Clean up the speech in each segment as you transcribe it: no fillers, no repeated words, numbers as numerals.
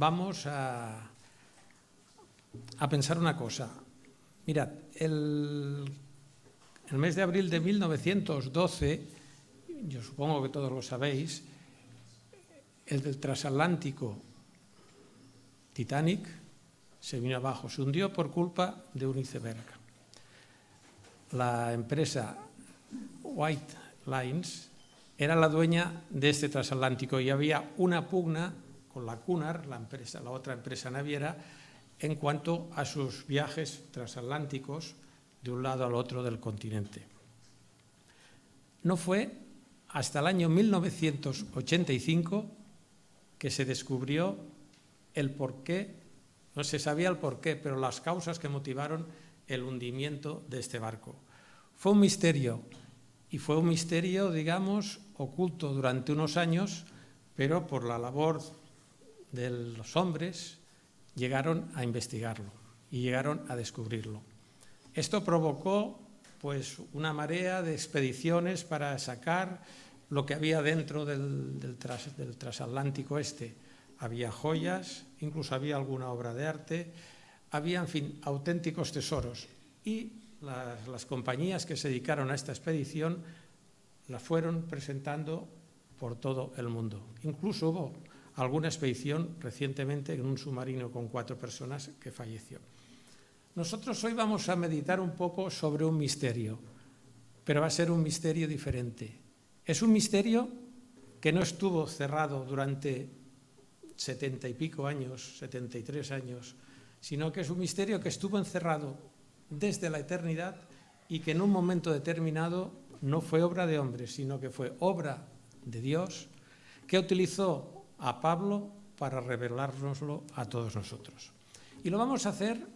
vamos a pensar una cosa. Mirad, el mes de abril de 1912, yo supongo que todos lo sabéis, el del transatlántico Titanic se vino abajo, se hundió por culpa de un iceberg. La empresa White Lines era la dueña de este transatlántico y había una pugna con la Cunard, la otra empresa naviera, en cuanto a sus viajes transatlánticos de un lado al otro del continente. No fue hasta el año 1985 que se descubrió el porqué, no se sabía el porqué, pero las causas que motivaron el hundimiento de este barco. Fue un misterio, y fue un misterio, digamos, oculto durante unos años, pero por la labor de los hombres llegaron a investigarlo y llegaron a descubrirlo. Esto provocó pues una marea de expediciones para sacar lo que había dentro del transatlántico este. Había joyas, incluso había alguna obra de arte, había, en fin, auténticos tesoros. Y las compañías que se dedicaron a esta expedición la fueron presentando por todo el mundo. Incluso hubo alguna expedición recientemente en un submarino con 4 personas que falleció. Nosotros hoy vamos a meditar un poco sobre un misterio, pero va a ser un misterio diferente. Es un misterio que no estuvo cerrado durante 70 y pico años, 73 años, sino que es un misterio que estuvo encerrado desde la eternidad y que en un momento determinado no fue obra de hombres, sino que fue obra de Dios, que utilizó a Pablo para revelárnoslo a todos nosotros. Y lo vamos a hacer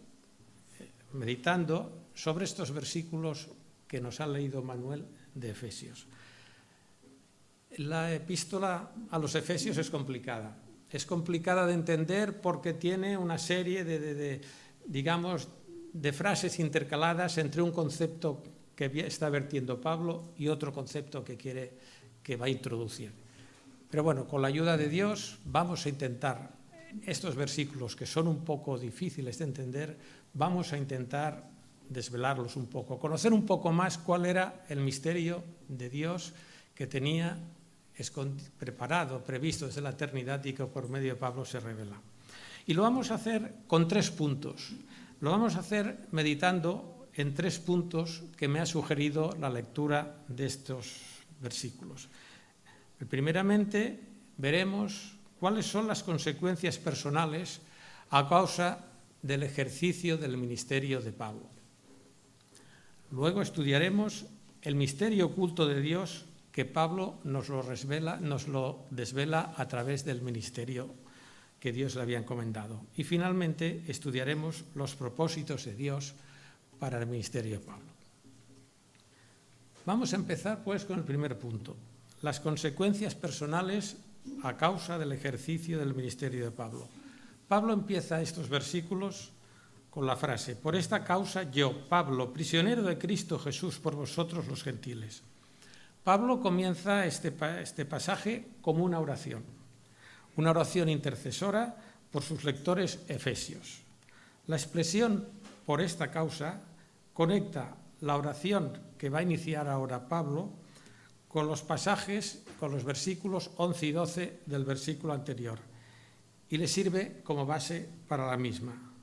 meditando sobre estos versículos que nos ha leído Manuel de Efesios. La epístola a los Efesios es complicada. Es complicada de entender porque tiene una serie de frases intercaladas entre un concepto que está vertiendo Pablo y otro concepto que va a introducir. Pero bueno, con la ayuda de Dios vamos a intentar, estos versículos que son un poco difíciles de entender, vamos a intentar desvelarlos un poco, conocer un poco más cuál era el misterio de Dios que tenía preparado, previsto desde la eternidad y que por medio de Pablo se revela. Y lo vamos a hacer con 3 puntos. Lo vamos a hacer meditando en 3 puntos que me ha sugerido la lectura de estos versículos. Primeramente, veremos cuáles son las consecuencias personales a causa del ejercicio del ministerio de Pablo. Luego estudiaremos el misterio oculto de Dios que Pablo nos lo desvela a través del ministerio que Dios le había encomendado. Y finalmente estudiaremos los propósitos de Dios para el ministerio de Pablo. Vamos a empezar pues con el primer punto, las consecuencias personales a causa del ejercicio del ministerio de Pablo. Pablo empieza estos versículos con la frase: por esta causa yo, Pablo, prisionero de Cristo Jesús por vosotros los gentiles. Pablo comienza este pasaje como una oración intercesora por sus lectores efesios. La expresión por esta causa conecta la oración que va a iniciar ahora Pablo con los versículos 11 y 12 del versículo anterior y le sirve como base para la misma.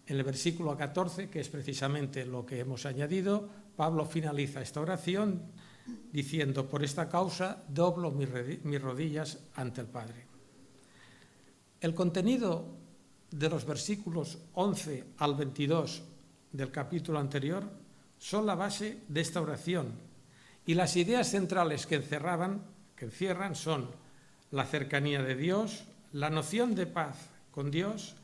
En el versículo 14, que es precisamente lo que hemos añadido, Pablo finaliza esta oración diciendo: por esta causa doblo mis rodillas ante el Padre. El contenido de los versículos 11 al 22 del capítulo anterior son la base de esta oración y las ideas centrales que encierran son la cercanía de Dios, la noción de paz con Dios,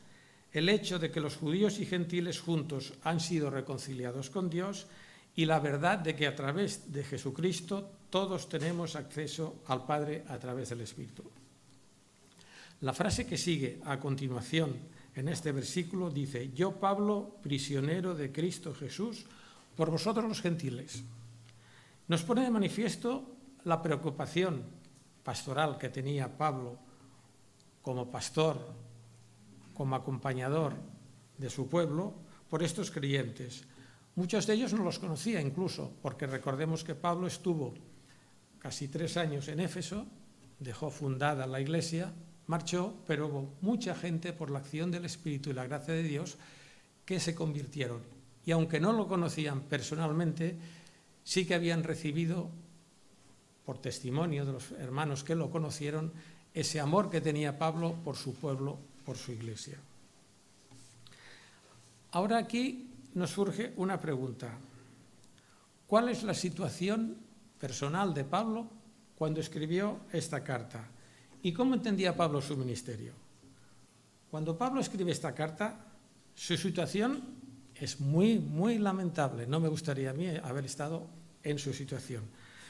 el hecho de que los judíos y gentiles juntos han sido reconciliados con Dios y la verdad de que a través de Jesucristo todos tenemos acceso al Padre a través del Espíritu. La frase que sigue a continuación en este versículo dice: yo, Pablo, prisionero de Cristo Jesús, por vosotros los gentiles. Nos pone de manifiesto la preocupación pastoral que tenía Pablo como pastor como acompañador de su pueblo por estos creyentes. Muchos de ellos no los conocía incluso, porque recordemos que Pablo estuvo casi 3 años en Éfeso, dejó fundada la iglesia, marchó, pero hubo mucha gente por la acción del Espíritu y la gracia de Dios que se convirtieron. Y aunque no lo conocían personalmente, sí que habían recibido, por testimonio de los hermanos que lo conocieron, ese amor que tenía Pablo por su pueblo, por su iglesia. Ahora aquí nos surge una pregunta. ¿Cuál es la situación personal de Pablo cuando escribió esta carta? ¿Y cómo entendía Pablo su ministerio? Cuando Pablo escribe esta carta, su situación es muy, muy lamentable. No me gustaría a mí haber estado en su situación.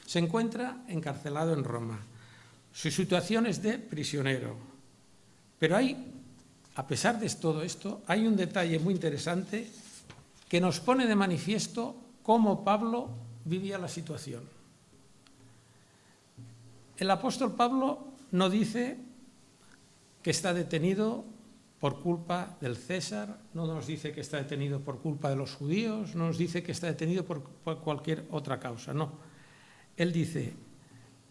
Se encuentra encarcelado en Roma. Su situación es de prisionero. Pero a pesar de todo esto, hay un detalle muy interesante que nos pone de manifiesto cómo Pablo vivía la situación. El apóstol Pablo no dice que está detenido por culpa del César, no nos dice que está detenido por culpa de los judíos, no nos dice que está detenido por cualquier otra causa, no. Él dice,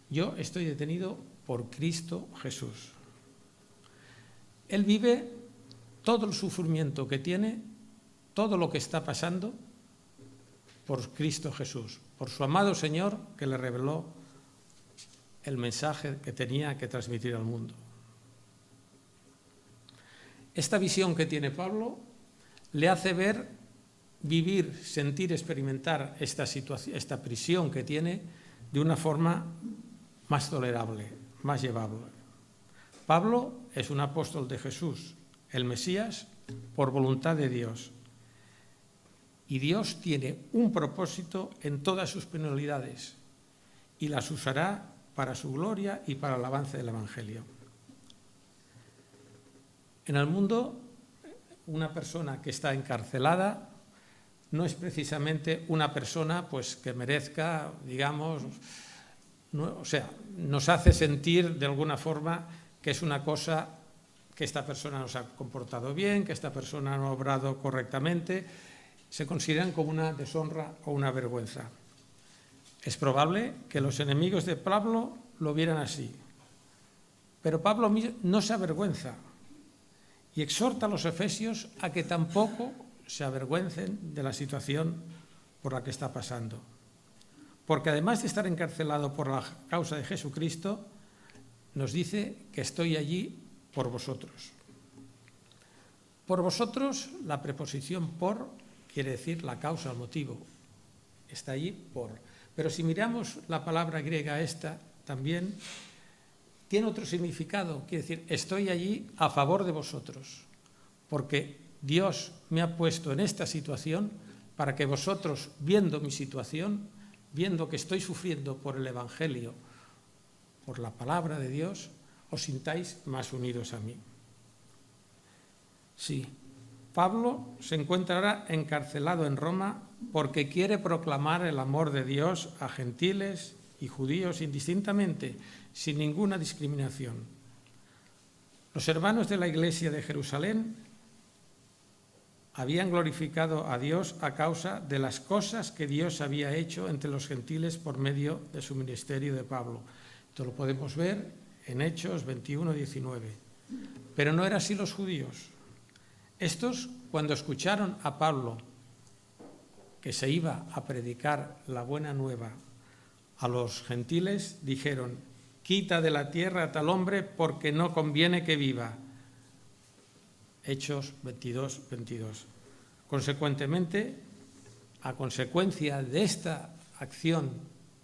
yo estoy detenido por Cristo Jesús. Él vive todo el sufrimiento que tiene, todo lo que está pasando, por Cristo Jesús, por su amado Señor que le reveló el mensaje que tenía que transmitir al mundo. Esta visión que tiene Pablo le hace ver, vivir, sentir, experimentar esta situación, esta prisión que tiene de una forma más tolerable, más llevable. Pablo es un apóstol de Jesús, el Mesías, por voluntad de Dios. Y Dios tiene un propósito en todas sus penalidades y las usará para su gloria y para el avance del Evangelio. En el mundo, una persona que está encarcelada no es precisamente una persona pues, que merezca, digamos, nos hace sentir de alguna forma que es una cosa que esta persona no se ha comportado bien, que esta persona no ha obrado correctamente, se consideran como una deshonra o una vergüenza. Es probable que los enemigos de Pablo lo vieran así, pero Pablo no se avergüenza y exhorta a los efesios a que tampoco se avergüencen de la situación por la que está pasando. Porque además de estar encarcelado por la causa de Jesucristo, nos dice que estoy allí por vosotros. Por vosotros, la preposición por quiere decir la causa, el motivo. Está allí por. Pero si miramos la palabra griega esta, también tiene otro significado. Quiere decir, estoy allí a favor de vosotros. Porque Dios me ha puesto en esta situación para que vosotros, viendo mi situación, viendo que estoy sufriendo por el Evangelio, por la palabra de Dios, os sintáis más unidos a mí. Sí, Pablo se encuentra ahora encarcelado en Roma porque quiere proclamar el amor de Dios a gentiles y judíos indistintamente, sin ninguna discriminación. Los hermanos de la iglesia de Jerusalén habían glorificado a Dios a causa de las cosas que Dios había hecho entre los gentiles por medio de su ministerio de Pablo. Esto lo podemos ver en Hechos 21, 19. Pero no era así los judíos. Estos, cuando escucharon a Pablo que se iba a predicar la buena nueva a los gentiles, dijeron, quita de la tierra a tal hombre porque no conviene que viva. Hechos 22, 22. Consecuentemente, a consecuencia de esta acción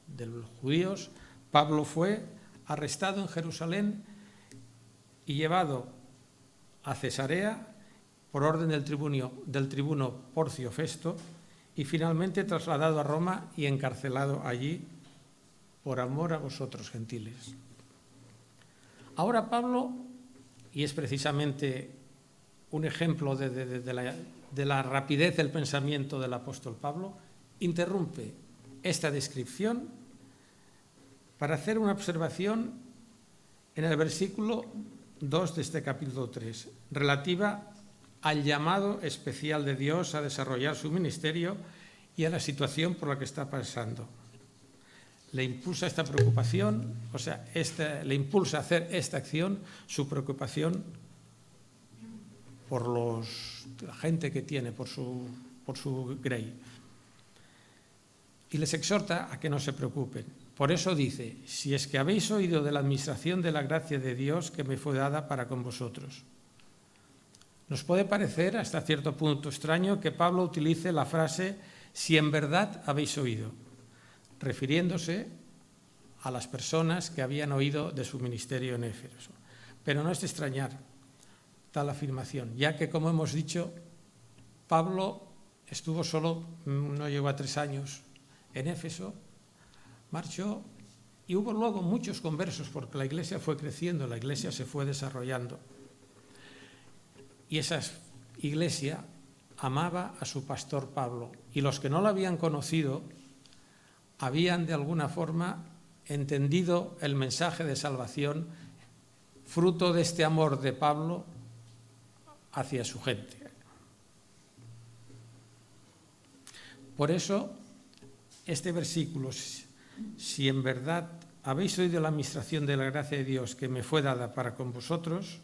de los judíos, Pablo fue arrestado en Jerusalén y llevado a Cesarea por orden del tribuno Porcio Festo y finalmente trasladado a Roma y encarcelado allí por amor a vosotros, gentiles. Ahora Pablo, y es precisamente un ejemplo de la rapidez del pensamiento del apóstol Pablo, interrumpe esta descripción para hacer una observación en el versículo 2 de este capítulo 3, relativa al llamado especial de Dios a desarrollar su ministerio y a la situación por la que está pasando. Le impulsa esta preocupación, le impulsa a hacer esta acción, su preocupación por la gente que tiene, por su grey. Y les exhorta a que no se preocupen. Por eso dice, si es que habéis oído de la administración de la gracia de Dios que me fue dada para con vosotros. Nos puede parecer hasta cierto punto extraño que Pablo utilice la frase si en verdad habéis oído, refiriéndose a las personas que habían oído de su ministerio en Éfeso. Pero no es de extrañar tal afirmación, ya que, como hemos dicho, Pablo estuvo solo, no llegó a 3 años en Éfeso, marchó y hubo luego muchos conversos porque la iglesia fue creciendo, la iglesia se fue desarrollando. Y esa iglesia amaba a su pastor Pablo, y los que no lo habían conocido habían de alguna forma entendido el mensaje de salvación fruto de este amor de Pablo hacia su gente. Por eso, este versículo, si en verdad habéis oído la administración de la gracia de Dios que me fue dada para con vosotros,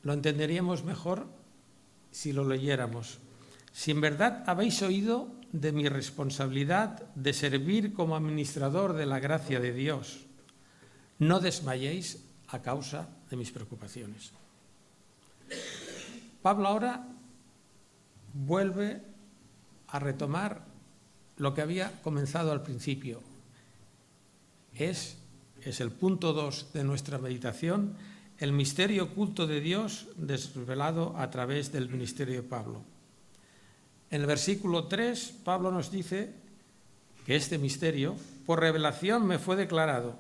lo entenderíamos mejor si lo leyéramos. Si en verdad habéis oído de mi responsabilidad de servir como administrador de la gracia de Dios, no desmayéis a causa de mis preocupaciones. Pablo ahora vuelve a retomar lo que había comenzado al principio. Es el punto 2 de nuestra meditación, el misterio oculto de Dios desvelado a través del ministerio de Pablo. En el versículo 3, Pablo nos dice que este misterio, por revelación, me fue declarado,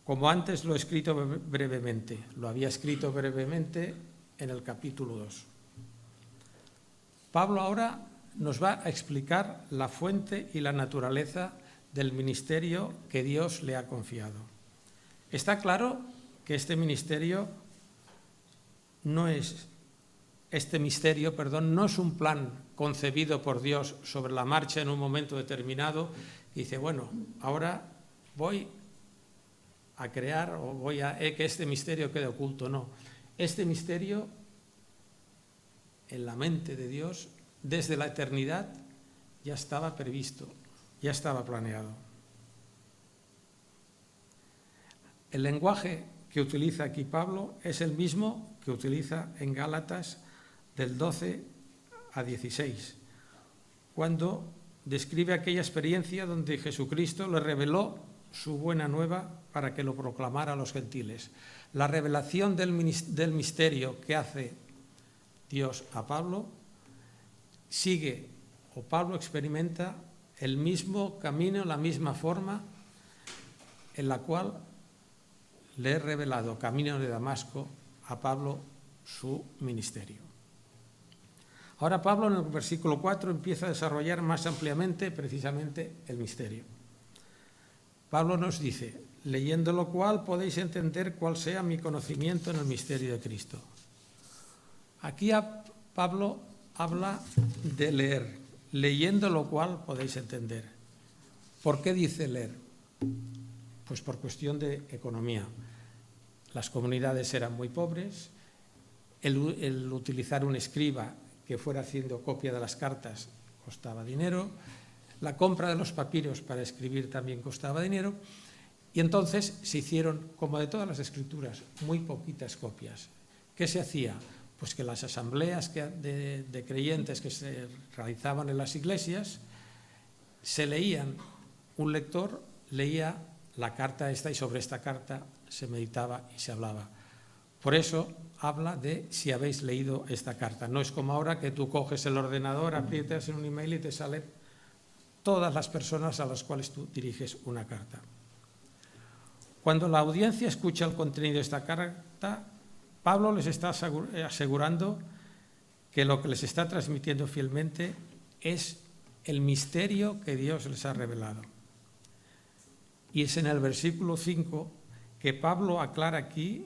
como antes lo he escrito brevemente. Lo había escrito brevemente en el capítulo 2. Pablo ahora nos va a explicar la fuente y la naturaleza del ministerio que Dios le ha confiado. Está claro que este misterio no es un plan concebido por Dios sobre la marcha en un momento determinado y dice, bueno, ahora voy a crear o voy a que este misterio quede oculto. No, este misterio en la mente de Dios desde la eternidad ya estaba previsto, ya estaba planeado. El lenguaje que utiliza aquí Pablo es el mismo que utiliza en Gálatas del 12 a 16, cuando describe aquella experiencia donde Jesucristo le reveló su buena nueva para que lo proclamara a los gentiles. La revelación del misterio que hace Dios a Pablo Pablo experimenta el mismo camino, la misma forma en la cual le he revelado, camino de Damasco, a Pablo su ministerio. Ahora Pablo en el versículo 4 empieza a desarrollar más ampliamente precisamente el misterio. Pablo nos dice, leyendo lo cual podéis entender cuál sea mi conocimiento en el misterio de Cristo. Aquí Pablo habla de leer, leyendo lo cual podéis entender. ¿Por qué dice leer? Pues por cuestión de economía. Las comunidades eran muy pobres, el utilizar un escriba que fuera haciendo copia de las cartas costaba dinero, la compra de los papiros para escribir también costaba dinero, y entonces se hicieron, como de todas las escrituras, muy poquitas copias. ¿Qué se hacía? Pues que las asambleas de creyentes que se realizaban en las iglesias, se leían, un lector leía la carta esta y sobre esta carta se meditaba y se hablaba. Por eso habla de si habéis leído esta carta. No es como ahora que tú coges el ordenador, aprietas en un email y te salen todas las personas a las cuales tú diriges una carta. Cuando la audiencia escucha el contenido de esta carta, Pablo les está asegurando que lo que les está transmitiendo fielmente es el misterio que Dios les ha revelado. Y es en el versículo 5 que Pablo aclara aquí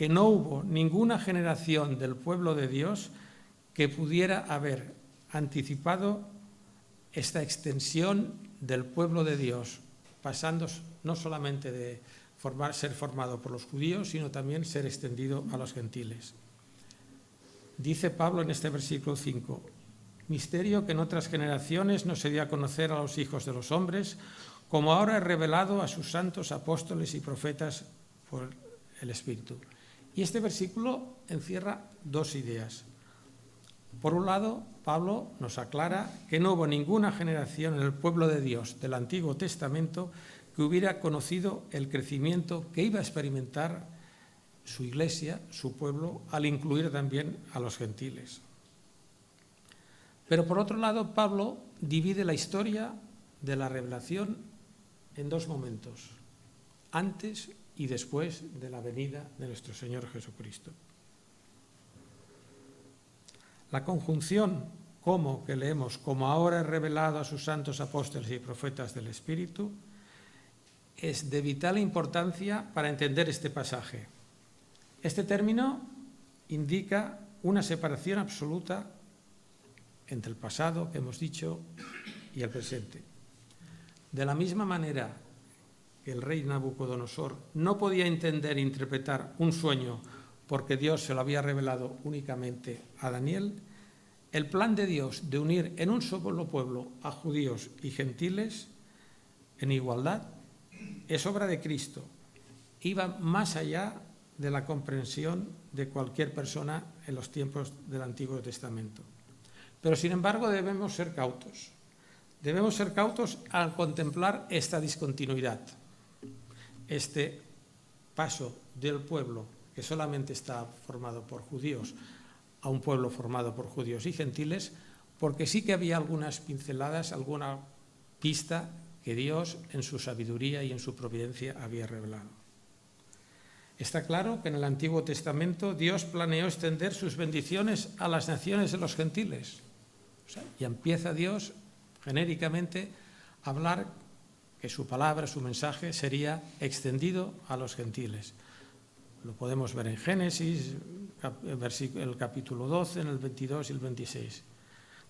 que no hubo ninguna generación del pueblo de Dios que pudiera haber anticipado esta extensión del pueblo de Dios, pasando no solamente de ser formado por los judíos, sino también ser extendido a los gentiles. Dice Pablo en este versículo 5, misterio que en otras generaciones no se dio a conocer a los hijos de los hombres, como ahora es revelado a sus santos apóstoles y profetas por el Espíritu. Y este versículo encierra dos ideas. Por un lado, Pablo nos aclara que no hubo ninguna generación en el pueblo de Dios del Antiguo Testamento que hubiera conocido el crecimiento que iba a experimentar su iglesia, su pueblo, al incluir también a los gentiles. Pero por otro lado, Pablo divide la historia de la revelación en dos momentos, antes y después de la venida de nuestro Señor Jesucristo. La conjunción como que leemos, como ahora es revelado a sus santos apóstoles y profetas del Espíritu, es de vital importancia para entender este pasaje. Este término indica una separación absoluta entre el pasado, que hemos dicho, y el presente. De la misma manera que el rey Nabucodonosor no podía entender e interpretar un sueño porque Dios se lo había revelado únicamente a Daniel, el plan de Dios de unir en un solo pueblo a judíos y gentiles en igualdad es obra de Cristo. Iba más allá de la comprensión de cualquier persona en los tiempos del Antiguo Testamento. Pero, sin embargo, debemos ser cautos. Debemos ser cautos al contemplar esta discontinuidad, este paso del pueblo que solamente está formado por judíos a un pueblo formado por judíos y gentiles, porque sí que había algunas pinceladas, alguna pista que Dios en su sabiduría y en su providencia había revelado. Está claro que en el Antiguo Testamento Dios planeó extender sus bendiciones a las naciones de los gentiles. Y empieza Dios genéricamente a hablar que su palabra, su mensaje sería extendido a los gentiles. Lo podemos ver en Génesis, el capítulo 12, en el 22 y el 26.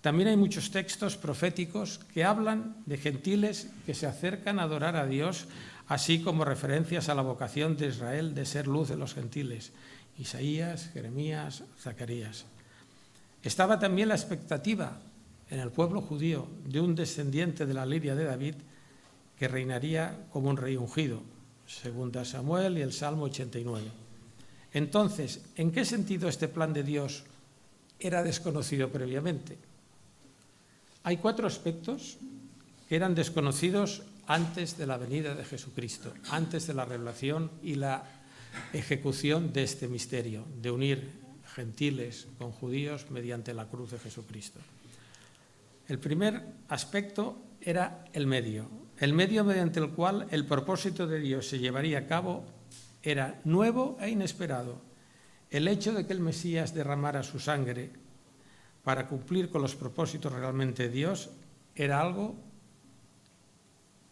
También hay muchos textos proféticos que hablan de gentiles que se acercan a adorar a Dios, así como referencias a la vocación de Israel de ser luz de los gentiles. Isaías, Jeremías, Zacarías. Estaba también la expectativa en el pueblo judío de un descendiente de la línea de David que reinaría como un rey ungido, según Samuel y el Salmo 89. Entonces, ¿en qué sentido este plan de Dios era desconocido previamente? Hay 4 aspectos que eran desconocidos antes de la venida de Jesucristo, antes de la revelación y la ejecución de este misterio, de unir gentiles con judíos mediante la cruz de Jesucristo. El primer aspecto era el medio mediante el cual el propósito de Dios se llevaría a cabo era nuevo e inesperado. El hecho de que el Mesías derramara su sangre para cumplir con los propósitos realmente de Dios era algo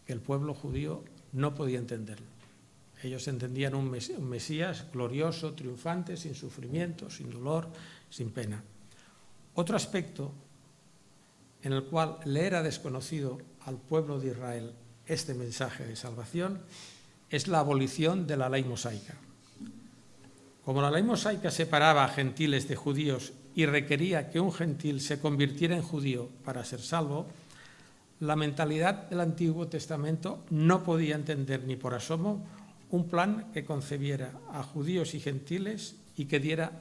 que el pueblo judío no podía entender. Ellos entendían un Mesías glorioso, triunfante, sin sufrimiento, sin dolor, sin pena. Otro aspecto en el cual le era desconocido al pueblo de Israel este mensaje de salvación es la abolición de la ley mosaica. Como la ley mosaica separaba a gentiles de judíos y requería que un gentil se convirtiera en judío para ser salvo, la mentalidad del Antiguo Testamento no podía entender ni por asomo un plan que concebiera a judíos y gentiles y que diera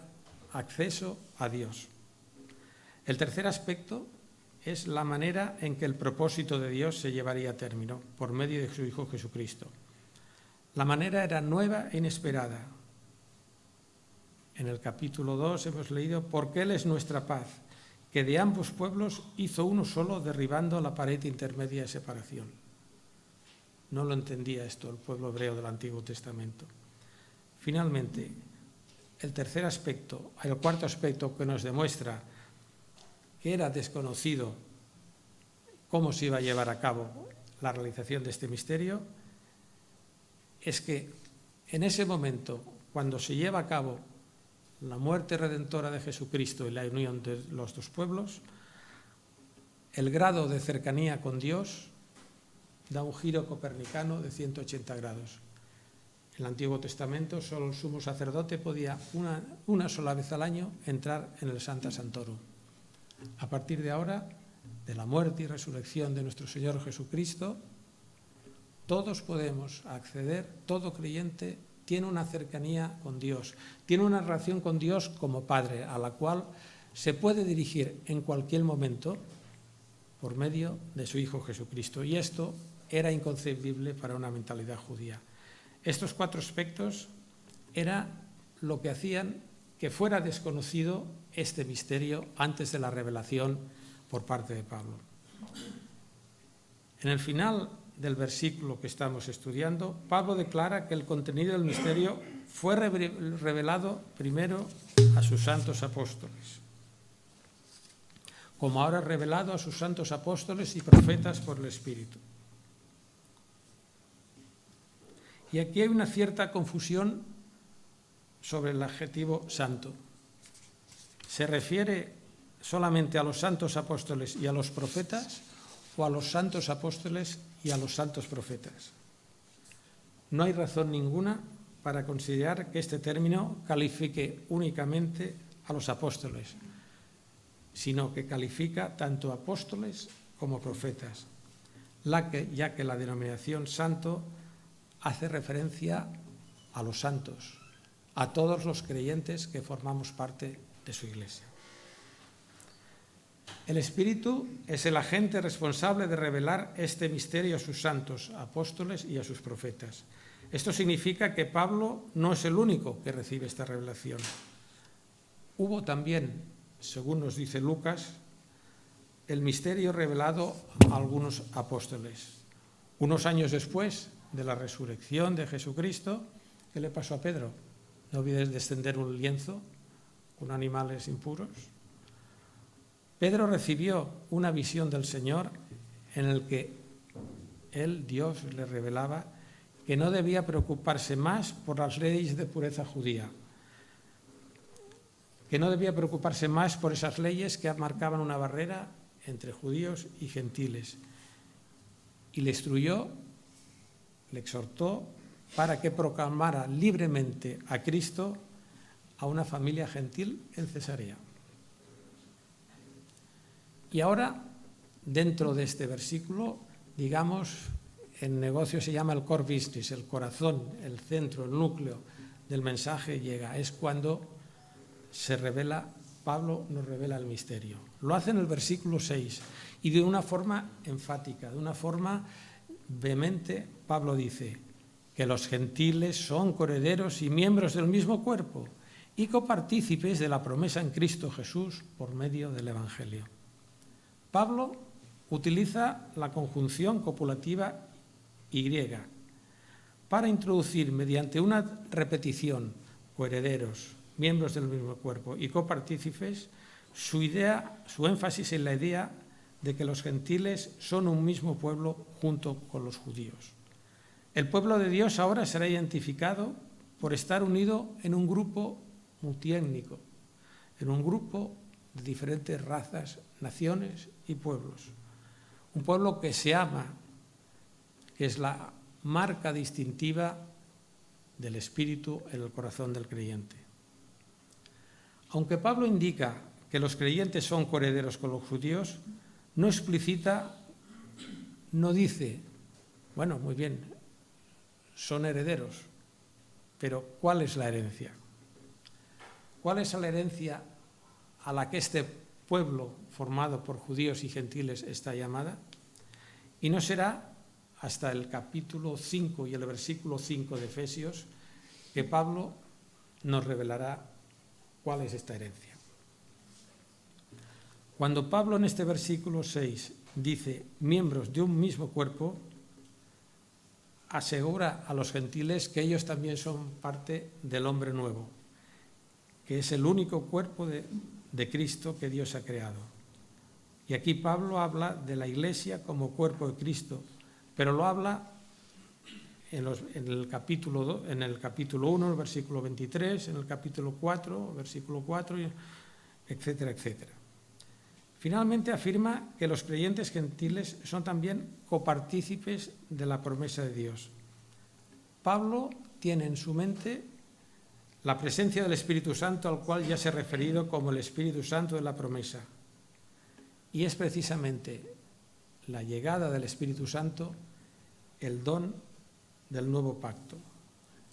acceso a Dios. El tercer aspecto es la manera en que el propósito de Dios se llevaría a término por medio de su Hijo Jesucristo. La manera era nueva e inesperada. En el capítulo 2 hemos leído: porque Él es nuestra paz, que de ambos pueblos hizo uno solo, derribando la pared intermedia de separación. No lo entendía esto el pueblo hebreo del Antiguo Testamento. Finalmente, el cuarto aspecto que nos demuestra que era desconocido cómo se iba a llevar a cabo la realización de este misterio, es que en ese momento, cuando se lleva a cabo la muerte redentora de Jesucristo y la unión de los dos pueblos, el grado de cercanía con Dios da un giro copernicano de 180 grados. En el Antiguo Testamento solo el sumo sacerdote podía una sola vez al año entrar en el Sancta Sanctorum. A partir de ahora, de la muerte y resurrección de nuestro Señor Jesucristo, todos podemos acceder, todo creyente tiene una cercanía con Dios, tiene una relación con Dios como Padre, a la cual se puede dirigir en cualquier momento por medio de su Hijo Jesucristo. Y esto era inconcebible para una mentalidad judía. Estos 4 aspectos era lo que hacían que fuera desconocido este misterio antes de la revelación por parte de Pablo. En el final del versículo que estamos estudiando, Pablo declara que el contenido del misterio fue revelado primero a sus santos apóstoles, como ahora revelado a sus santos apóstoles y profetas por el Espíritu. Y aquí hay una cierta confusión sobre el adjetivo santo. ¿Se refiere solamente a los santos apóstoles y a los profetas o a los santos apóstoles y a los santos profetas? No hay razón ninguna para considerar que este término califique únicamente a los apóstoles, sino que califica tanto apóstoles como profetas, ya que la denominación santo hace referencia a los santos, a todos los creyentes que formamos parte de su Iglesia. El Espíritu es el agente responsable de revelar este misterio a sus santos, apóstoles y a sus profetas. Esto significa que Pablo no es el único que recibe esta revelación. Hubo también, según nos dice Lucas, el misterio revelado a algunos apóstoles. Unos años después de la resurrección de Jesucristo, ¿qué le pasó a Pedro? No olvides de extender un lienzo con animales impuros. Pedro recibió una visión del Señor en el que Dios, le revelaba que no debía preocuparse más por las leyes de pureza judía, que no debía preocuparse más por esas leyes que marcaban una barrera entre judíos y gentiles. Y le instruyó, le exhortó para que proclamara libremente a Cristo a una familia gentil en Cesarea. Y ahora, dentro de este versículo, digamos, el negocio se llama el core business, el corazón, el centro, el núcleo del mensaje llega. Es cuando se revela, Pablo nos revela el misterio. Lo hace en el versículo 6 y de una forma enfática, de una forma vehemente. Pablo dice que los gentiles son coherederos y miembros del mismo cuerpo y copartícipes de la promesa en Cristo Jesús por medio del Evangelio. Pablo utiliza la conjunción copulativa y para introducir mediante una repetición coherederos, miembros del mismo cuerpo y copartícipes, su énfasis en la idea de que los gentiles son un mismo pueblo junto con los judíos. El pueblo de Dios ahora será identificado por estar unido en un grupo multiétnico, en un grupo de diferentes razas, naciones y pueblos. Un pueblo que se ama, que es la marca distintiva del Espíritu en el corazón del creyente. Aunque Pablo indica que los creyentes son coherederos con los judíos, no explicita, no dice, bueno, muy bien, son herederos, pero ¿cuál es la herencia? ¿Cuál es la herencia a la que este pueblo formado por judíos y gentiles está llamada? Y no será hasta el capítulo 5 y el versículo 5 de Efesios que Pablo nos revelará cuál es esta herencia. Cuando Pablo en este versículo 6 dice miembros de un mismo cuerpo, asegura a los gentiles que ellos también son parte del hombre nuevo, que es el único cuerpo de Cristo que Dios ha creado. Y aquí Pablo habla de la Iglesia como cuerpo de Cristo, pero lo habla en el capítulo 1, el versículo 23, en el capítulo 4, versículo 4, etcétera, etcétera. Finalmente afirma que los creyentes gentiles son también copartícipes de la promesa de Dios. Pablo tiene en su mente la presencia del Espíritu Santo, al cual ya se ha referido como el Espíritu Santo de la promesa. Y es precisamente la llegada del Espíritu Santo el don del nuevo pacto,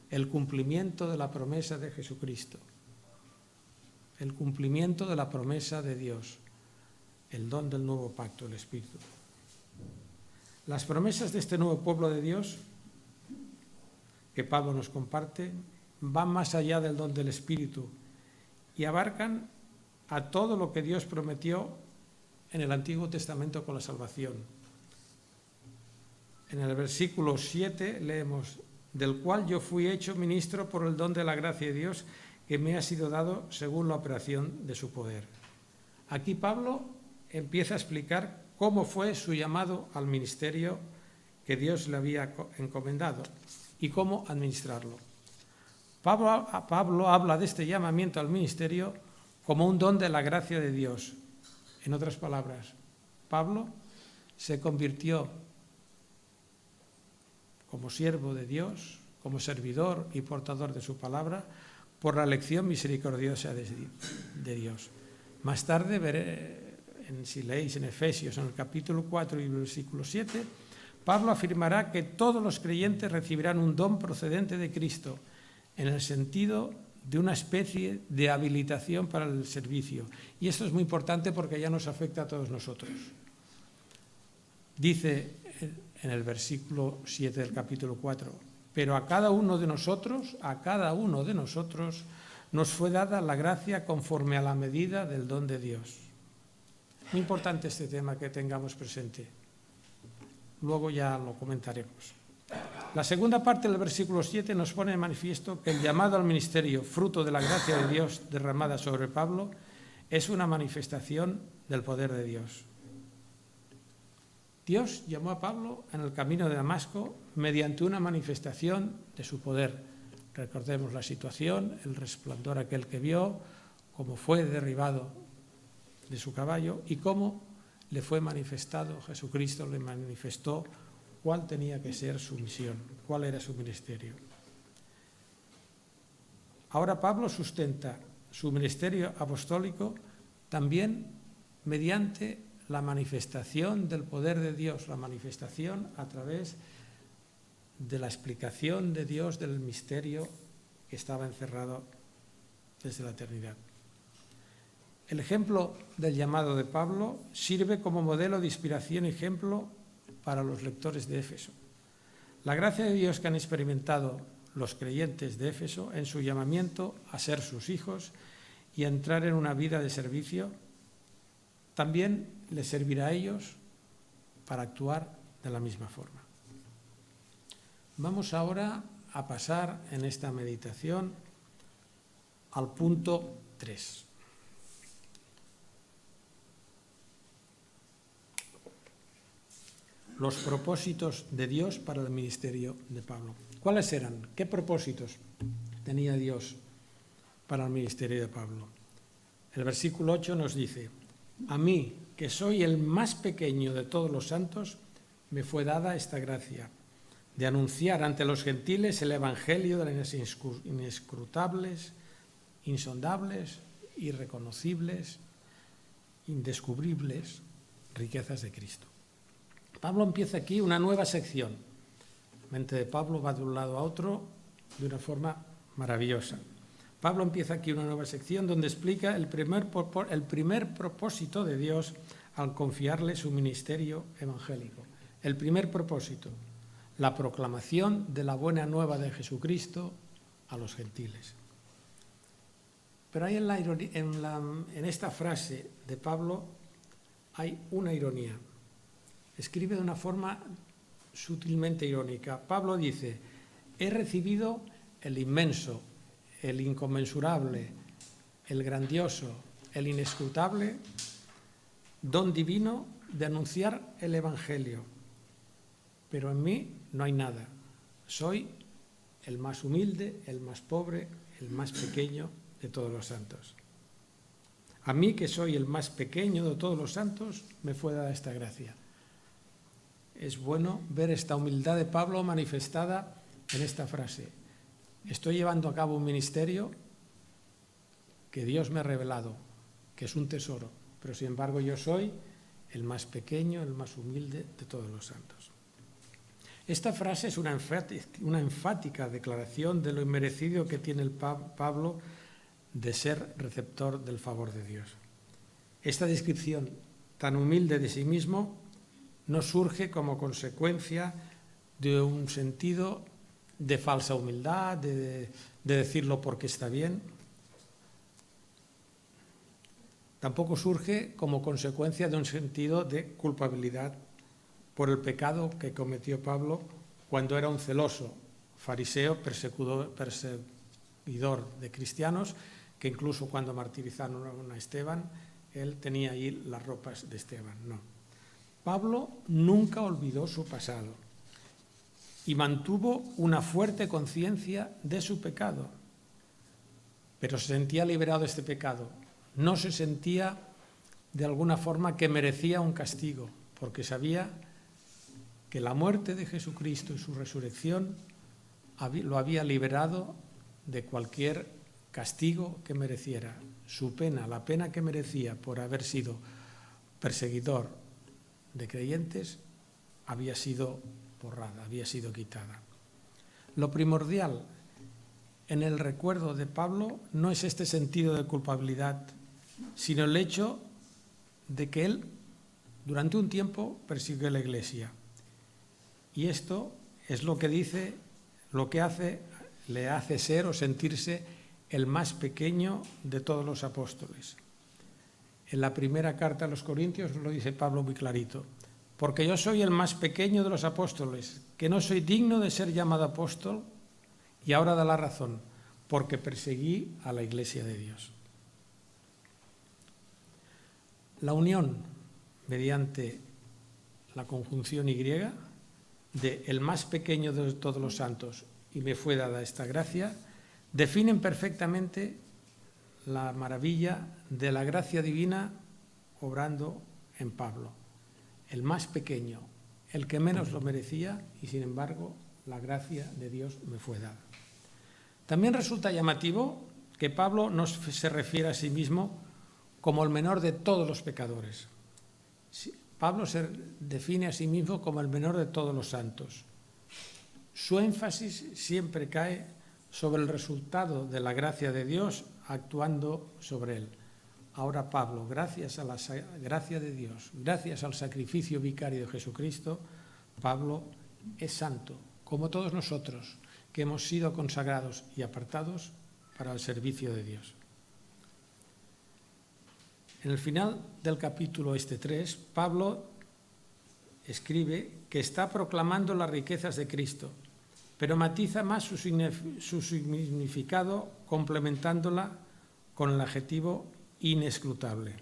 el cumplimiento de la promesa de Jesucristo, el cumplimiento de la promesa de Dios, el don del nuevo pacto, el Espíritu. Las promesas de este nuevo pueblo de Dios que Pablo nos comparte van más allá del don del Espíritu y abarcan a todo lo que Dios prometió en el Antiguo Testamento con la salvación. En el versículo 7 leemos: del cual yo fui hecho ministro por el don de la gracia de Dios que me ha sido dado según la operación de su poder. Aquí Pablo empieza a explicar cómo fue su llamado al ministerio que Dios le había encomendado y cómo administrarlo. Pablo habla de este llamamiento al ministerio como un don de la gracia de Dios. En otras palabras, Pablo se convirtió como siervo de Dios, como servidor y portador de su palabra, por la elección misericordiosa de Dios. Más tarde, si leéis en Efesios, en el capítulo 4 y el versículo 7, Pablo afirmará que todos los creyentes recibirán un don procedente de Cristo, en el sentido de una especie de habilitación para el servicio. Y esto es muy importante porque ya nos afecta a todos nosotros. Dice en el versículo 7 del capítulo 4, pero a cada uno de nosotros nos fue dada la gracia conforme a la medida del don de Dios. Muy importante este tema que tengamos presente. Luego ya lo comentaremos. La segunda parte del versículo 7 nos pone de manifiesto que el llamado al ministerio, fruto de la gracia de Dios derramada sobre Pablo, es una manifestación del poder de Dios. Dios llamó a Pablo en el camino de Damasco mediante una manifestación de su poder. Recordemos la situación, el resplandor aquel que vio, cómo fue derribado de su caballo y cómo le fue manifestado, Jesucristo le manifestó cuál tenía que ser su misión, cuál era su ministerio. Ahora Pablo sustenta su ministerio apostólico también mediante la manifestación del poder de Dios, la manifestación a través de la explicación de Dios del misterio que estaba encerrado desde la eternidad. El ejemplo del llamado de Pablo sirve como modelo de inspiración y ejemplo para los lectores de Éfeso. La gracia de Dios que han experimentado los creyentes de Éfeso en su llamamiento a ser sus hijos y a entrar en una vida de servicio, también les servirá a ellos para actuar de la misma forma. Vamos ahora a pasar en esta meditación al punto 3. Los propósitos de Dios para el ministerio de Pablo. ¿Cuáles eran? ¿Qué propósitos tenía Dios para el ministerio de Pablo? El versículo 8 nos dice: a mí, que soy el más pequeño de todos los santos, me fue dada esta gracia, de anunciar ante los gentiles el evangelio de las inescrutables, insondables, irreconocibles, indescubribles riquezas de Cristo. Pablo empieza aquí una nueva sección. La mente de Pablo va de un lado a otro de una forma maravillosa. Pablo empieza aquí una nueva sección donde explica el primer propósito de Dios al confiarle su ministerio evangélico. El primer propósito, la proclamación de la buena nueva de Jesucristo a los gentiles. Pero hay en esta frase de Pablo hay una ironía. Escribe de una forma sutilmente irónica. Pablo dice: he recibido el inmenso, el inconmensurable, el grandioso, el inescrutable don divino de anunciar el Evangelio. Pero en mí no hay nada. soy el más humilde, el más pobre, el más pequeño de todos los santos. A mí, que soy el más pequeño de todos los santos, me fue dada esta gracia. Es bueno ver esta humildad de Pablo manifestada en esta frase. Estoy llevando a cabo un ministerio que Dios me ha revelado, que es un tesoro, pero sin embargo yo soy el más pequeño, el más humilde de todos los santos. Esta frase es una enfática declaración de lo inmerecido que tiene el Pablo de ser receptor del favor de Dios. Esta descripción tan humilde de sí mismo no surge como consecuencia de un sentido de falsa humildad, de decirlo porque está bien. Tampoco surge como consecuencia de un sentido de culpabilidad por el pecado que cometió Pablo cuando era un celoso fariseo, perseguidor de cristianos, que incluso cuando martirizaron a Esteban, él tenía ahí las ropas de Esteban. No. Pablo nunca olvidó su pasado y mantuvo una fuerte conciencia de su pecado, pero se sentía liberado de este pecado. No se sentía de alguna forma que merecía un castigo, porque sabía que la muerte de Jesucristo y su resurrección lo había liberado de cualquier castigo que mereciera. Su pena, la pena que merecía por haber sido perseguidor de creyentes, había sido borrada, había sido quitada. Lo primordial en el recuerdo de Pablo no es este sentido de culpabilidad, sino el hecho de que él durante un tiempo persiguió la Iglesia. Y esto es lo que dice, lo que le hace ser o sentirse el más pequeño de todos los apóstoles. En la primera carta a los Corintios lo dice Pablo muy clarito. Porque yo soy el más pequeño de los apóstoles, que no soy digno de ser llamado apóstol, y ahora da la razón, porque perseguí a la Iglesia de Dios. La unión mediante la conjunción Y de el más pequeño de todos los santos y me fue dada esta gracia, definen perfectamente la maravilla de la gracia divina obrando en Pablo. El más pequeño, el que menos lo merecía y sin embargo la gracia de Dios me fue dada. También resulta llamativo que Pablo no se refiere a sí mismo como el menor de todos los pecadores. Pablo se define a sí mismo como el menor de todos los santos. Su énfasis siempre cae sobre el resultado de la gracia de Dios actuando sobre él. Ahora Pablo, gracias a la gracia de Dios, gracias al sacrificio vicario de Jesucristo, Pablo es santo, como todos nosotros, que hemos sido consagrados y apartados para el servicio de Dios. En el final del capítulo 3, Pablo escribe que está proclamando las riquezas de Cristo, pero matiza más su significado complementándola con el adjetivo inescrutable.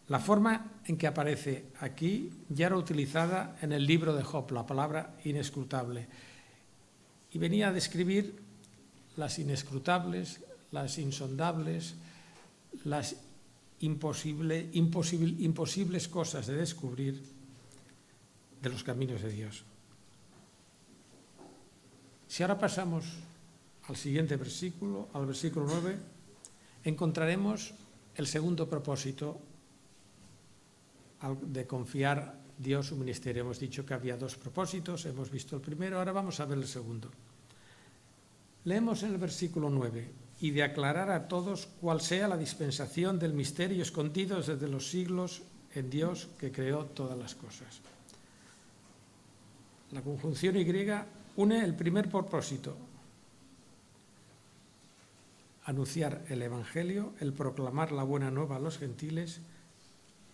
La forma en que aparece aquí ya era utilizada en el libro de Job, la palabra inescrutable, y venía a describir las inescrutables, las insondables, las imposibles cosas de descubrir de los caminos de Dios. Si ahora pasamos al siguiente versículo, al versículo 9, encontraremos el segundo propósito de confiar Dios su ministerio. Hemos dicho que había dos propósitos, hemos visto el primero, ahora vamos a ver el segundo. Leemos en el versículo 9, y de aclarar a todos cuál sea la dispensación del misterio escondido desde los siglos en Dios que creó todas las cosas. La conjunción Y une el primer propósito, anunciar el Evangelio, el proclamar la buena nueva a los gentiles,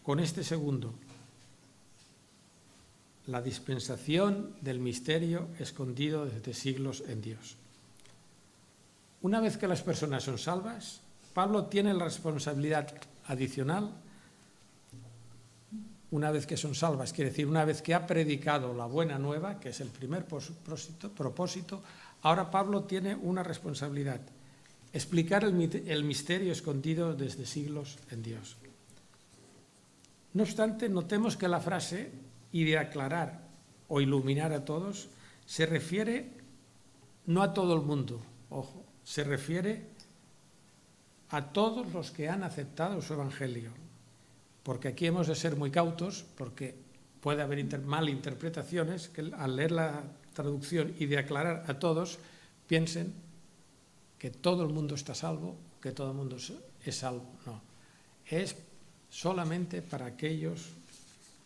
con este segundo, la dispensación del misterio escondido desde siglos en Dios. Una vez que las personas son salvas, Pablo tiene la responsabilidad adicional una vez que son salvas, quiere decir, una vez que ha predicado la buena nueva, que es el primer propósito, ahora Pablo tiene una responsabilidad: explicar el misterio escondido desde siglos en Dios. No obstante, notemos que la frase "y de aclarar o iluminar a todos" se refiere no a todo el mundo, ojo, se refiere a todos los que han aceptado su evangelio. Porque aquí hemos de ser muy cautos, porque puede haber malinterpretaciones que al leer la traducción "y de aclarar a todos" piensen que todo el mundo está salvo, que todo el mundo es salvo. No, es solamente para aquellos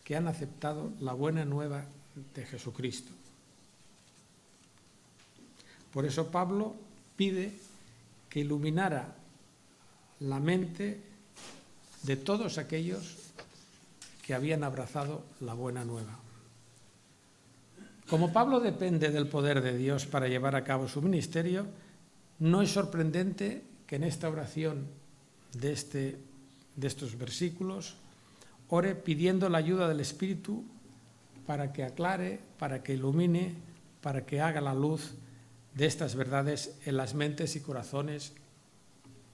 que han aceptado la buena nueva de Jesucristo. Por eso Pablo pide que iluminara la mente de todos aquellos que habían abrazado la buena nueva. Como Pablo depende del poder de Dios para llevar a cabo su ministerio, no es sorprendente que en esta oración de estos versículos ore pidiendo la ayuda del Espíritu para que aclare, para que ilumine, para que haga la luz de estas verdades en las mentes y corazones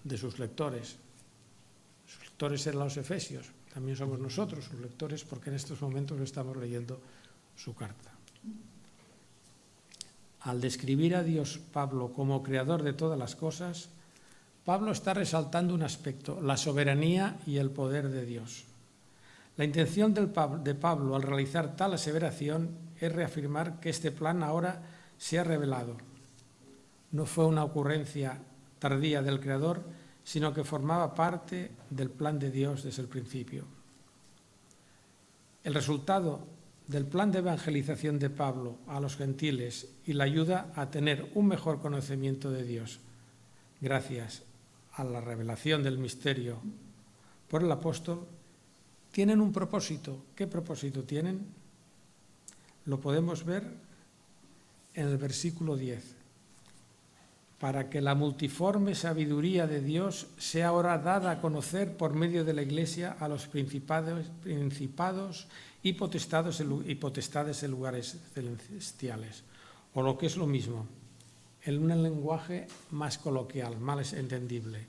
de sus lectores. Sus lectores eran los efesios, también somos nosotros sus lectores, porque en estos momentos estamos leyendo su carta. Al describir a Dios Pablo como creador de todas las cosas, Pablo está resaltando un aspecto: la soberanía y el poder de Dios. La intención de Pablo al realizar tal aseveración es reafirmar que este plan ahora se ha revelado. No fue una ocurrencia tardía del Creador, sino que formaba parte del plan de Dios desde el principio. El resultado del plan de evangelización de Pablo a los gentiles y la ayuda a tener un mejor conocimiento de Dios, gracias a la revelación del misterio por el apóstol, tienen un propósito. ¿Qué propósito tienen? Lo podemos ver en el versículo 10. Para que la multiforme sabiduría de Dios sea ahora dada a conocer por medio de la Iglesia a los principados y potestades en lugares celestiales. O lo que es lo mismo, en un lenguaje más coloquial, más entendible.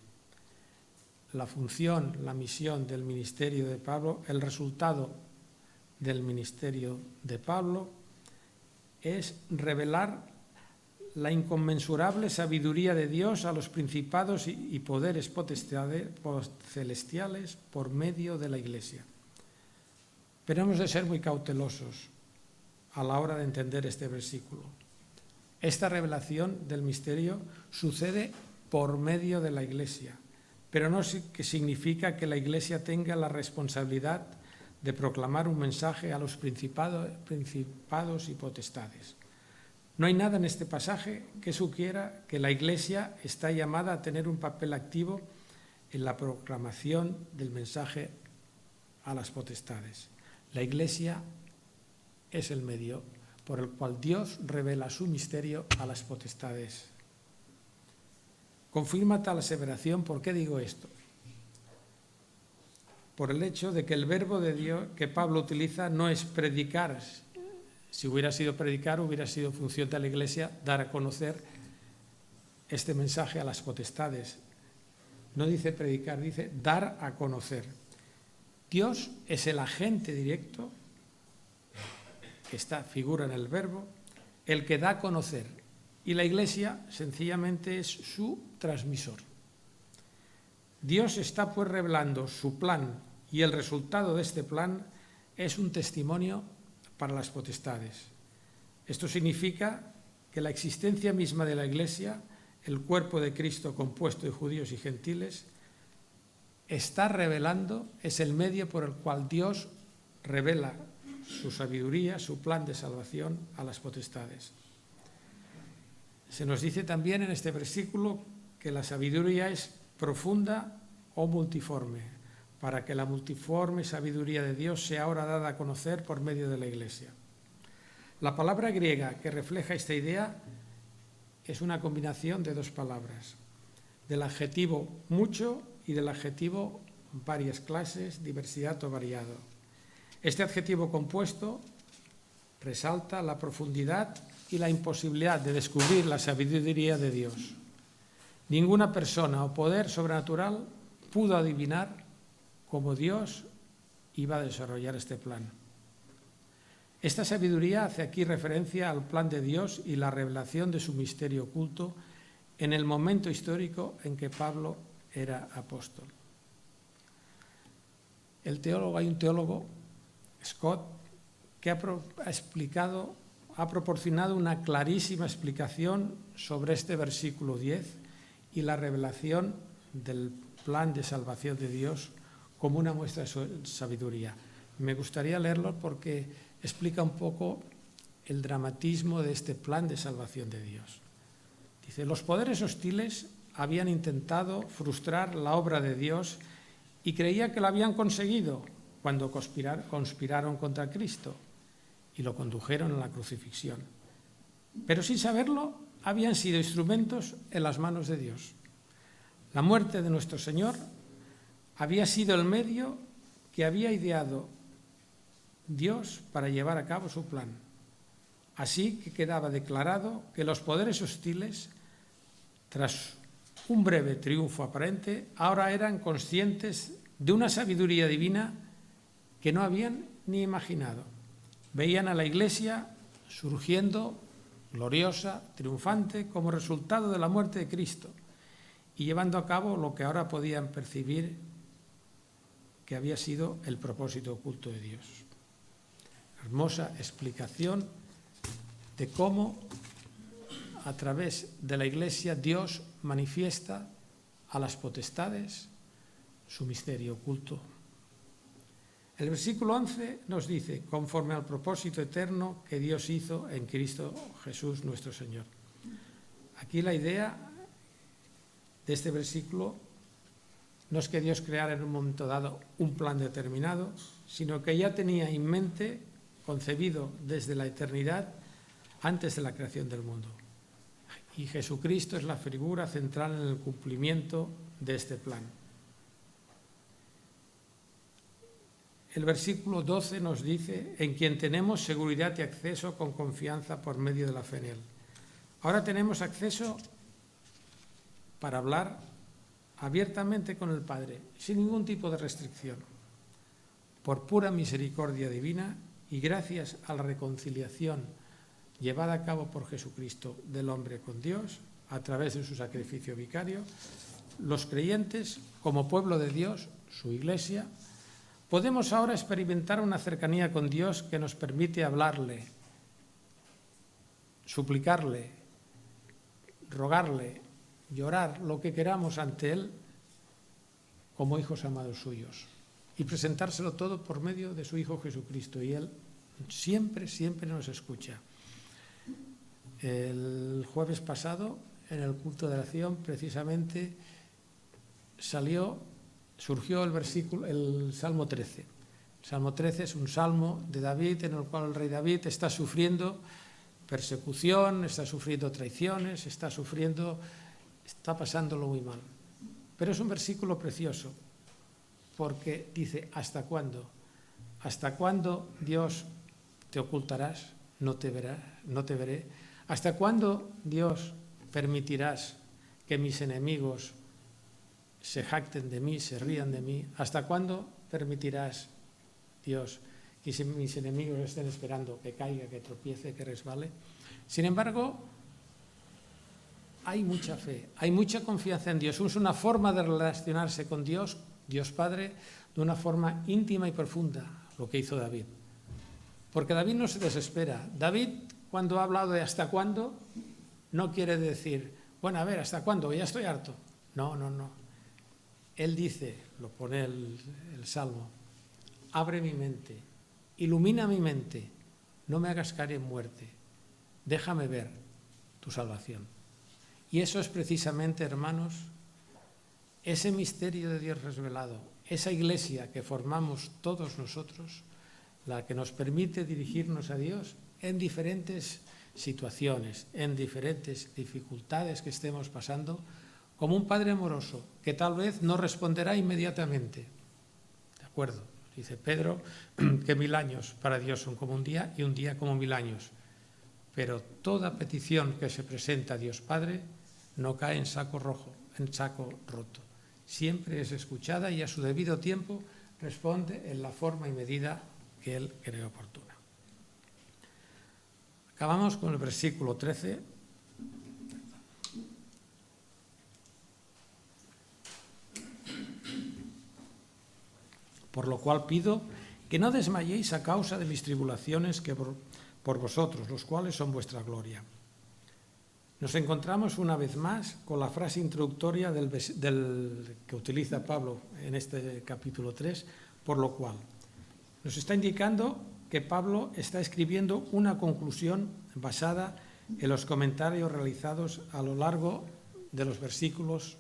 La función, la misión del ministerio de Pablo, el resultado del ministerio de Pablo es revelar la inconmensurable sabiduría de Dios a los principados y poderes celestiales por medio de la Iglesia. Pero hemos de ser muy cautelosos a la hora de entender este versículo. Esta revelación del misterio sucede por medio de la Iglesia, pero no significa que la Iglesia tenga la responsabilidad de proclamar un mensaje a los principados y potestades. No hay nada en este pasaje que sugiera que la Iglesia está llamada a tener un papel activo en la proclamación del mensaje a las potestades. La Iglesia es el medio por el cual Dios revela su misterio a las potestades. Confirma tal aseveración. ¿Por qué digo esto? Por el hecho de que el verbo de Dios que Pablo utiliza no es predicar. Si hubiera sido predicar, hubiera sido función de la Iglesia dar a conocer este mensaje a las potestades. No dice predicar, dice dar a conocer. Dios es el agente directo, que figura en el verbo, el que da a conocer. Y la Iglesia sencillamente es su transmisor. Dios está pues revelando su plan, y el resultado de este plan es un testimonio para las potestades. Esto significa que la existencia misma de la Iglesia, el cuerpo de Cristo compuesto de judíos y gentiles, está revelando, es el medio por el cual Dios revela su sabiduría, su plan de salvación a las potestades. Se nos dice también en este versículo que la sabiduría es profunda o multiforme, para que la multiforme sabiduría de Dios sea ahora dada a conocer por medio de la Iglesia. La palabra griega que refleja esta idea es una combinación de dos palabras, del adjetivo mucho y del adjetivo varias clases, diversidad o variado. Este adjetivo compuesto resalta la profundidad y la imposibilidad de descubrir la sabiduría de Dios. Ninguna persona o poder sobrenatural pudo adivinar cómo Dios iba a desarrollar este plan. Esta sabiduría hace aquí referencia al plan de Dios y la revelación de su misterio oculto en el momento histórico en que Pablo era apóstol. Hay un teólogo, Scott, que ha proporcionado una clarísima explicación sobre este versículo 10 y la revelación del plan de salvación de Dios como una muestra de su sabiduría. Me gustaría leerlo porque explica un poco el dramatismo de este plan de salvación de Dios. Dice, los poderes hostiles habían intentado frustrar la obra de Dios y creía que lo habían conseguido cuando conspiraron contra Cristo y lo condujeron a la crucifixión. Pero sin saberlo, habían sido instrumentos en las manos de Dios. La muerte de nuestro Señor había sido el medio que había ideado Dios para llevar a cabo su plan. Así que quedaba declarado que los poderes hostiles, tras un breve triunfo aparente, ahora eran conscientes de una sabiduría divina que no habían ni imaginado. Veían a la Iglesia surgiendo gloriosa, triunfante, como resultado de la muerte de Cristo y llevando a cabo lo que ahora podían percibir que había sido el propósito oculto de Dios. Hermosa explicación de cómo a través de la Iglesia Dios manifiesta a las potestades su misterio oculto. El versículo 11 nos dice, conforme al propósito eterno que Dios hizo en Cristo Jesús nuestro Señor. Aquí la idea de este versículo no es que Dios creara en un momento dado un plan determinado, sino que ya tenía en mente, concebido desde la eternidad, antes de la creación del mundo. Y Jesucristo es la figura central en el cumplimiento de este plan. El versículo 12 nos dice, en quien tenemos seguridad y acceso con confianza por medio de la fe en Él. Ahora tenemos acceso para hablar abiertamente con el Padre, sin ningún tipo de restricción, por pura misericordia divina y gracias a la reconciliación llevada a cabo por Jesucristo del hombre con Dios, a través de su sacrificio vicario, los creyentes, como pueblo de Dios, su Iglesia, podemos ahora experimentar una cercanía con Dios que nos permite hablarle, suplicarle, rogarle, llorar lo que queramos ante Él como hijos amados suyos y presentárselo todo por medio de su Hijo Jesucristo. Y Él siempre, siempre nos escucha. El jueves pasado, en el culto de oración, precisamente surgió el Salmo 13. El Salmo 13 es un salmo de David en el cual el rey David está sufriendo persecución, está sufriendo traiciones, está pasándolo muy mal. Pero es un versículo precioso porque dice, ¿hasta cuándo? ¿Hasta cuándo, Dios, te ocultarás? No te veré. ¿Hasta cuándo, Dios, permitirás que mis enemigos se jacten de mí, se rían de mí? ¿Hasta cuándo permitirás, Dios, que mis enemigos estén esperando que caiga, que tropiece, que resbale? Sin embargo, hay mucha fe, hay mucha confianza en Dios. Es una forma de relacionarse con Dios, Dios Padre, de una forma íntima y profunda, lo que hizo David. Porque David no se desespera. David, cuando ha hablado de hasta cuándo, no quiere decir, bueno, a ver, ¿hasta cuándo? Ya estoy harto. No. Él dice, lo pone el Salmo, abre mi mente, ilumina mi mente, no me hagas caer en muerte, déjame ver tu salvación. Y eso es precisamente, hermanos, ese misterio de Dios revelado, esa iglesia que formamos todos nosotros, la que nos permite dirigirnos a Dios en diferentes situaciones, en diferentes dificultades que estemos pasando, como un Padre amoroso que tal vez no responderá inmediatamente. ¿De acuerdo? Dice Pedro que 1000 años para Dios son como un día y un día como 1000 años. Pero toda petición que se presenta a Dios Padre no cae en saco roto. Siempre es escuchada y a su debido tiempo responde en la forma y medida que Él cree oportuna. Acabamos con el versículo 13. Por lo cual pido que no desmayéis a causa de mis tribulaciones que por vosotros, los cuales son vuestra gloria. Nos encontramos una vez más con la frase introductoria que utiliza Pablo en este capítulo 3, por lo cual. Nos está indicando que Pablo está escribiendo una conclusión basada en los comentarios realizados a lo largo de los versículos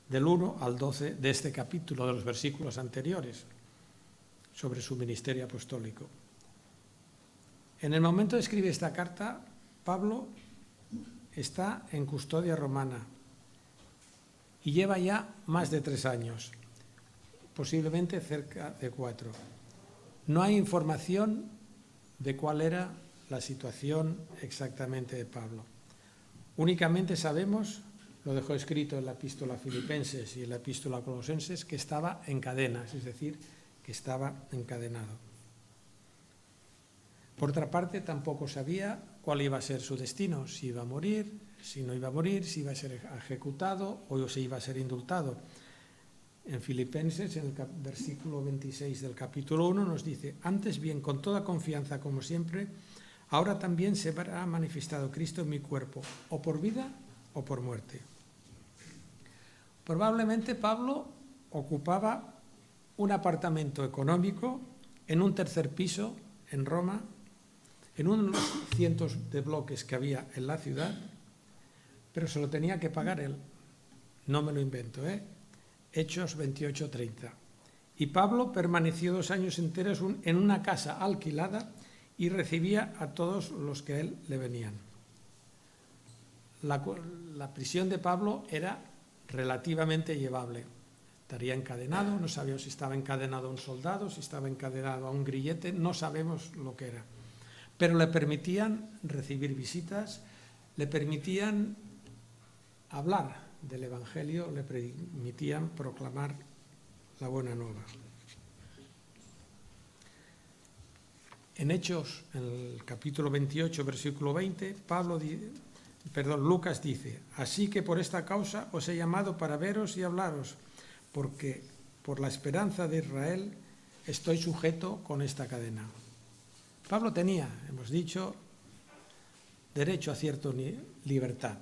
del 1 al 12 de este capítulo, de los versículos anteriores, sobre su ministerio apostólico. En el momento de escribir esta carta, Pablo está en custodia romana y lleva ya más de 3 años, posiblemente cerca de 4. No hay información de cuál era la situación exactamente de Pablo. Únicamente sabemos, lo dejó escrito en la epístola a Filipenses y en la epístola a Colosenses, que estaba en cadenas, es decir, que estaba encadenado. Por otra parte, tampoco sabía cuál iba a ser su destino, si iba a morir, si no iba a morir, si iba a ser ejecutado o si iba a ser indultado. En Filipenses, en el versículo 26 del capítulo 1, nos dice: antes bien, con toda confianza como siempre, ahora también se verá manifestado Cristo en mi cuerpo, o por vida o por muerte. Probablemente Pablo ocupaba un apartamento económico en un 3er piso en Roma, en unos cientos de bloques que había en la ciudad, pero se lo tenía que pagar él. No me lo invento, Hechos 28:30. Y Pablo permaneció 2 años enteros en una casa alquilada y recibía a todos los que a él le venían. La prisión de Pablo era relativamente llevable. Estaría encadenado, no sabíamos si estaba encadenado a un soldado, si estaba encadenado a un grillete, no sabemos lo que era. Pero le permitían recibir visitas, le permitían hablar del Evangelio, le permitían proclamar la buena nueva. En Hechos, en el capítulo 28, versículo 20, Lucas dice: así que por esta causa os he llamado para veros y hablaros, porque por la esperanza de Israel estoy sujeto con esta cadena. Pablo tenía, hemos dicho, derecho a cierta libertad.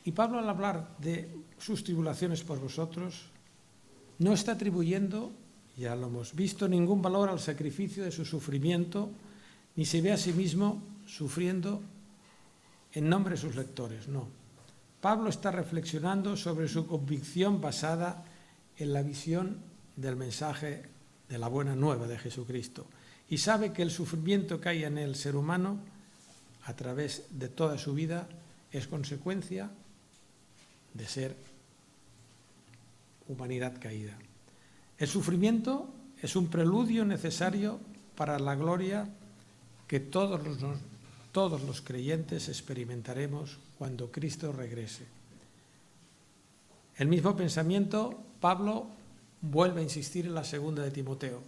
Y Pablo, al hablar de sus tribulaciones por vosotros, no está atribuyendo, ya lo hemos visto, ningún valor al sacrificio de su sufrimiento, ni se ve a sí mismo sufriendo en nombre de sus lectores, no. Pablo está reflexionando sobre su convicción basada en la visión del mensaje de la buena nueva de Jesucristo, y sabe que el sufrimiento que hay en el ser humano a través de toda su vida es consecuencia de ser humanidad caída. El sufrimiento es un preludio necesario para la gloria que todos los creyentes experimentaremos cuando Cristo regrese. El mismo pensamiento, Pablo vuelve a insistir en la 2 de Timoteo.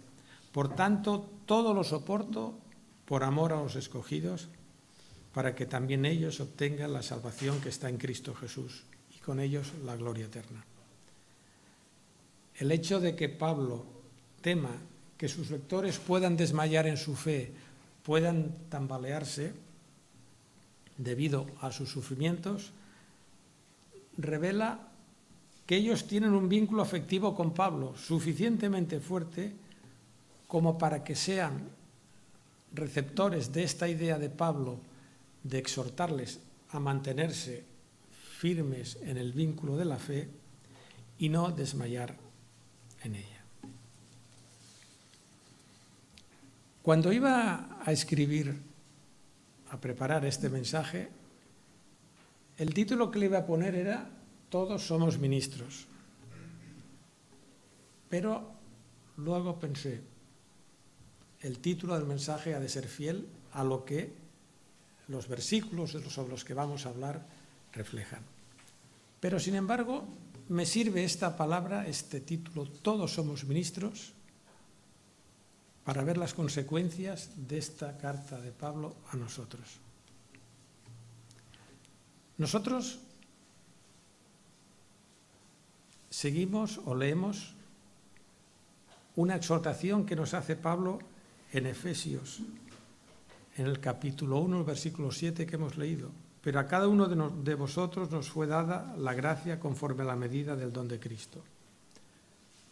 Por tanto, todo lo soporto por amor a los escogidos, para que también ellos obtengan la salvación que está en Cristo Jesús, y con ellos la gloria eterna. El hecho de que Pablo tema que sus lectores puedan desmayar en su fe, puedan tambalearse debido a sus sufrimientos, revela que ellos tienen un vínculo afectivo con Pablo suficientemente fuerte como para que sean receptores de esta idea de Pablo de exhortarles a mantenerse firmes en el vínculo de la fe y no desmayar en ella. Cuando iba a escribir, a preparar este mensaje, el título que le iba a poner era: todos somos ministros. Pero luego pensé, el título del mensaje ha de ser fiel a lo que los versículos sobre los que vamos a hablar reflejan. Pero, sin embargo, me sirve esta palabra, este título, Todos somos ministros, para ver las consecuencias de esta carta de Pablo a nosotros. Nosotros seguimos o leemos una exhortación que nos hace Pablo en Efesios, en el capítulo 1, el versículo 7 que hemos leído. Pero a cada uno de vosotros nos fue dada la gracia conforme a la medida del don de Cristo.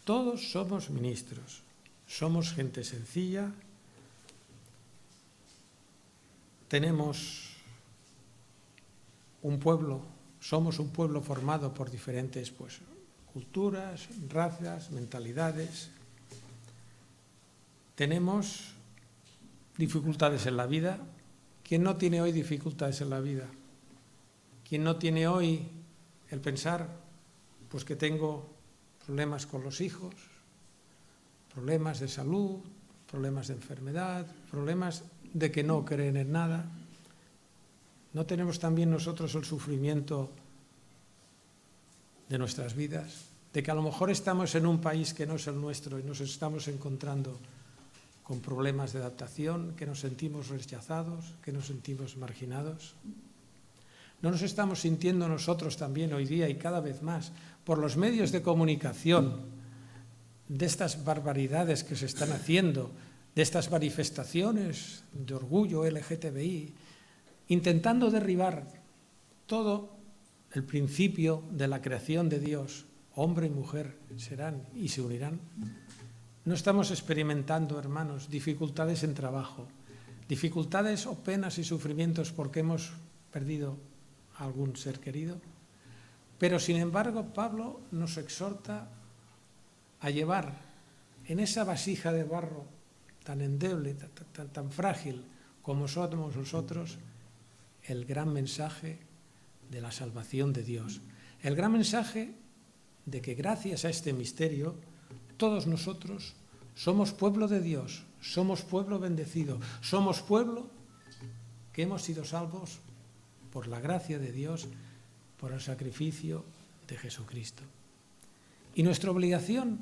Todos somos ministros, somos gente sencilla, tenemos un pueblo, somos un pueblo formado por diferentes culturas, razas, mentalidades. Tenemos dificultades en la vida. ¿Quién no tiene hoy dificultades en la vida? ¿Quién no tiene hoy el pensar, pues que tengo problemas con los hijos, problemas de salud, problemas de enfermedad, problemas de que no creen en nada? ¿No tenemos también nosotros el sufrimiento de nuestras vidas? De que a lo mejor estamos en un país que no es el nuestro y nos estamos encontrando con problemas de adaptación, que nos sentimos rechazados, que nos sentimos marginados. ¿No nos estamos sintiendo nosotros también hoy día y cada vez más por los medios de comunicación de estas barbaridades que se están haciendo, de estas manifestaciones de orgullo LGTBI, intentando derribar todo el principio de la creación de Dios? Hombre y mujer serán y se unirán. No estamos experimentando, hermanos, dificultades en trabajo, dificultades o penas y sufrimientos porque hemos perdido a algún ser querido. Pero, sin embargo, Pablo nos exhorta a llevar en esa vasija de barro tan endeble, tan frágil como somos nosotros, el gran mensaje de la salvación de Dios. El gran mensaje de que gracias a este misterio todos nosotros somos pueblo de Dios, somos pueblo bendecido, somos pueblo que hemos sido salvos por la gracia de Dios, por el sacrificio de Jesucristo. Y nuestra obligación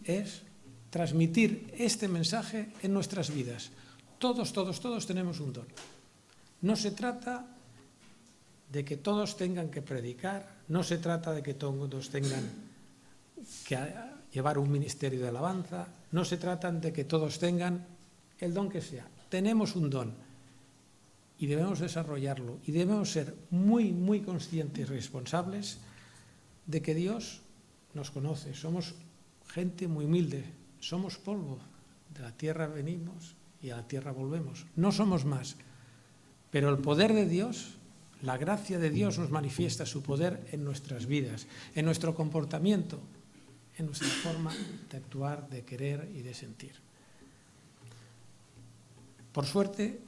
es transmitir este mensaje en nuestras vidas. Todos tenemos un don. No se trata de que todos tengan que predicar, no se trata de que todos tengan que llevar un ministerio de alabanza, no se trata de que todos tengan el don que sea. Tenemos un don y debemos desarrollarlo y debemos ser muy, muy conscientes y responsables de que Dios nos conoce. Somos gente muy humilde, somos polvo, de la tierra venimos y a la tierra volvemos. No somos más, pero el poder de Dios, la gracia de Dios nos manifiesta su poder en nuestras vidas, en nuestro comportamiento, en nuestra forma de actuar, de querer y de sentir. Por suerte,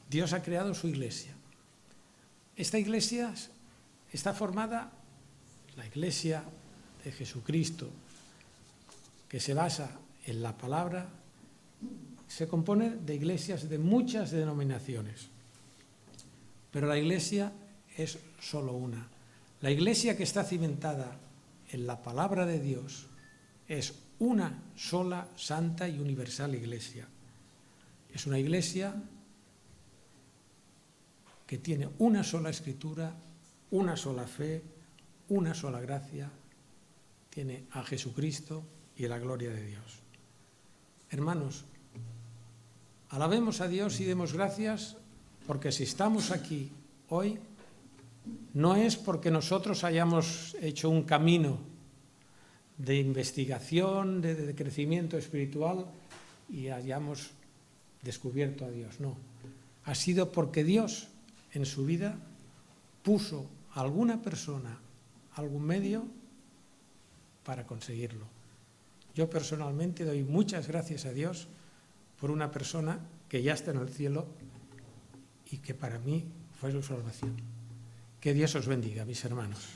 Dios ha creado su iglesia. Esta iglesia está formada, la iglesia de Jesucristo, que se basa en la palabra, se compone de iglesias de muchas denominaciones. Pero la iglesia es solo una. La iglesia que está cimentada en la palabra de Dios es una sola, santa y universal iglesia. Es una iglesia que tiene una sola escritura, una sola fe, una sola gracia, tiene a Jesucristo y a la gloria de Dios. Hermanos, alabemos a Dios y demos gracias porque si estamos aquí hoy, no es porque nosotros hayamos hecho un camino de investigación, de crecimiento espiritual y hayamos descubierto a Dios, no. Ha sido porque Dios en su vida puso a alguna persona, algún medio para conseguirlo. Yo personalmente doy muchas gracias a Dios por una persona que ya está en el cielo y que para mí fue su salvación. Que Dios os bendiga, mis hermanos.